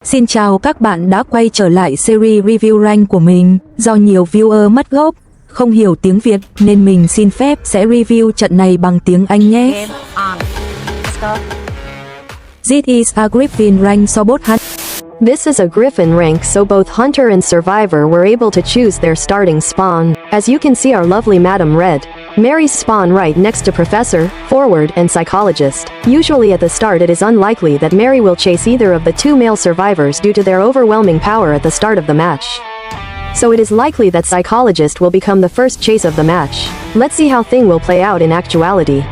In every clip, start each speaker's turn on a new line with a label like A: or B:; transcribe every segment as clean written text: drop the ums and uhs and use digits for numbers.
A: Xin chào các bạn đã quay trở lại series review rank của mình. Do nhiều viewer mất gốc, không hiểu tiếng Việt nên mình xin phép sẽ review trận này bằng tiếng Anh nhé. This is a Griffin rank so both
B: This is a Griffin rank, so both Hunter and Survivor were able to choose their starting spawn. As you can see, our lovely Madam Red, Mary's spawn right next to Professor, Forward, and Psychologist. Usually at the start it is unlikely that Mary will chase either of the two male survivors due to their overwhelming power at the start of the match. So it is likely that Psychologist will become the first chase of the match. Let's see how thing will play out in actuality.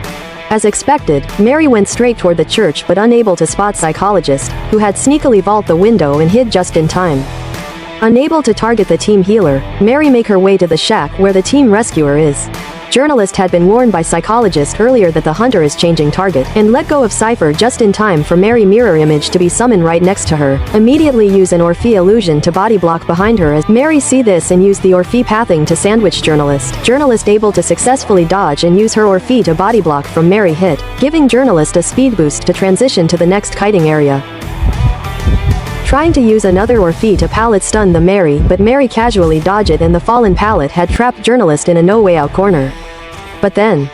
B: As expected, Mary went straight toward the church but unable to spot Psychologist, who had sneakily vaulted the window and hid just in time. Unable to target the team healer, Mary make her way to the shack where the team rescuer is. Journalist had been warned by Psychologist earlier that the hunter is changing target, and let go of Cypher just in time for Mary mirror image to be summoned right next to her. Immediately use an Orphee illusion to body block behind her as Mary see this and use the Orphee pathing to sandwich Journalist. Journalist able to successfully dodge and use her Orphee to body block from Mary hit, giving Journalist a speed boost to transition to the next kiting area. Trying to use another Orphee to pallet stun the Mary, but Mary casually dodged it and the fallen pallet had trapped Journalist in a no way out corner. But then,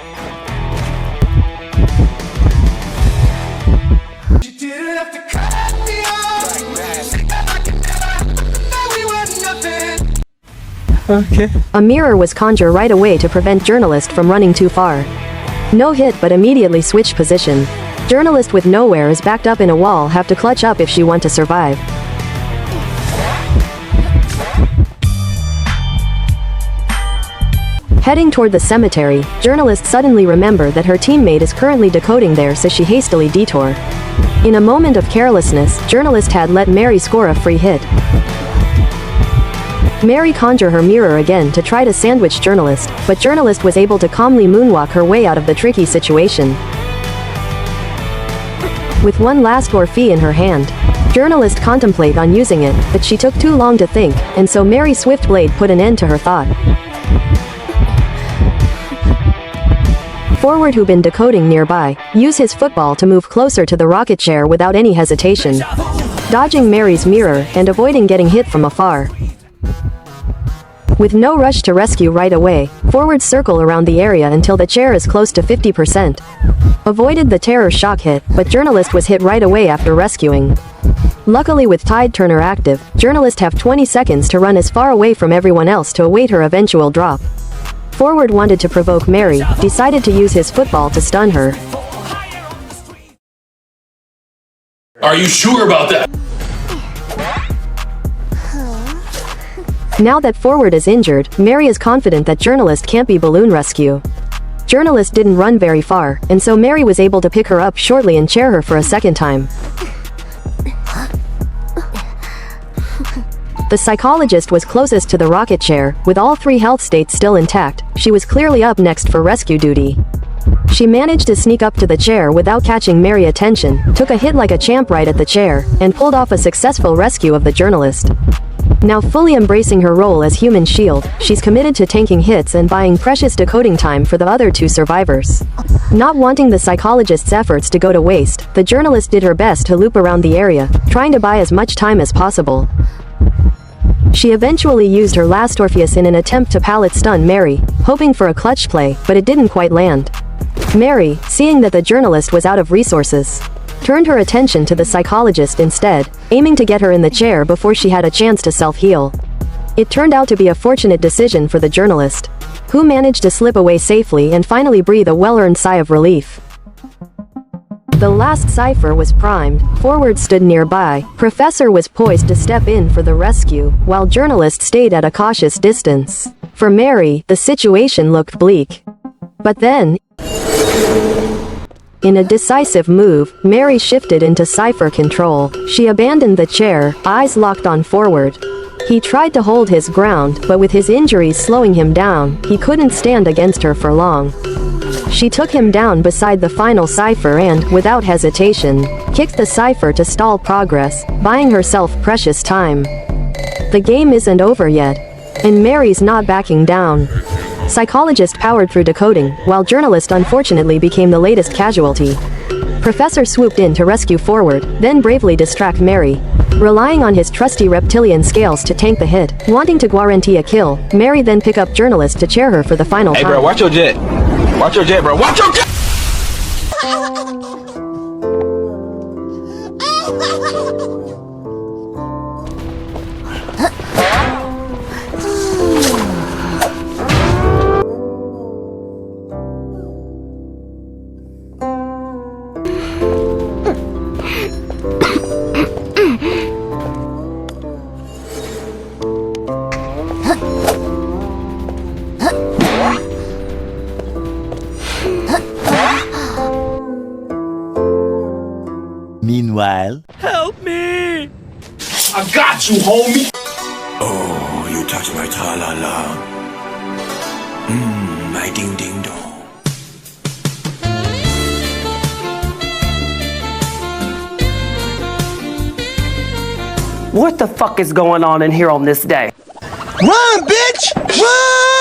B: a mirror was conjured right away to prevent Journalist from running too far. No hit but immediately switched position. Journalist with nowhere is backed up in a wall, have to clutch up if she want to survive. Heading toward the cemetery, Journalist suddenly remembered that her teammate is currently decoding there, so she hastily detour. In a moment of carelessness, Journalist had let Mary score a free hit. Mary conjure her mirror again to try to sandwich Journalist, but Journalist was able to calmly moonwalk her way out of the tricky situation. With one last Orphee in her hand, Journalist contemplate on using it, but she took too long to think, and so Mary Swiftblade put an end to her thought. Forward, who been decoding nearby, use his football to move closer to the rocket chair without any hesitation, dodging Mary's mirror and avoiding getting hit from afar. With no rush to rescue right away, Forward circle around the area until the chair is close to 50%. Avoided the terror shock hit, but Journalist was hit right away after rescuing. Luckily, with Tide Turner active, Journalist have 20 seconds to run as far away from everyone else to await her eventual drop. Forward wanted to provoke Mary, decided to use his football to stun her.
C: Are you sure about that?
B: Now that Forward is injured, Mary is confident that Journalist can't be balloon rescue. Journalist didn't run very far, and so Mary was able to pick her up shortly and chair her for a second time. The Psychologist was closest to the rocket chair, with all three health states still intact. She was clearly up next for rescue duty. She managed to sneak up to the chair without catching Mary's attention, took a hit like a champ right at the chair, and pulled off a successful rescue of the Journalist. Now fully embracing her role as human shield, she's committed to tanking hits and buying precious decoding time for the other two survivors. Not wanting the Psychologist's efforts to go to waste, the Journalist did her best to loop around the area, trying to buy as much time as possible. She eventually used her last Orpheus in an attempt to pallet stun Mary, hoping for a clutch play, but it didn't quite land. Mary, seeing that the Journalist was out of resources, turned her attention to the Psychologist instead, aiming to get her in the chair before she had a chance to self-heal. It turned out to be a fortunate decision for the Journalist, who managed to slip away safely and finally breathe a well-earned sigh of relief. The last Cypher was primed, Forward stood nearby, Professor was poised to step in for the rescue, while Journalist stayed at a cautious distance. For Mary, the situation looked bleak. But then, in a decisive move, Mary shifted into Cypher control. She abandoned the chair, eyes locked on Forward. He tried to hold his ground, but with his injuries slowing him down, he couldn't stand against her for long. She took him down beside the final Cypher and, without hesitation, kicked the Cypher to stall progress, buying herself precious time. The game isn't over yet, and Mary's not backing down. Psychologist powered through decoding, while Journalist unfortunately became the latest casualty. Professor swooped in to rescue Forward, then bravely distract Mary. relying on his trusty reptilian scales to tank the hit. Wanting to guarantee a kill, Mary then pick up journalist to chair her for the final
D: Hey,
B: time.
D: bro, watch your jet. Watch your jet, bro. Watch your jet!
E: Meanwhile,
C: I got you, homie.
F: Oh, you touch my tra-la-la. My ding-ding-dong.
G: What the fuck is going on in here on this day?
E: run, bitch! Run!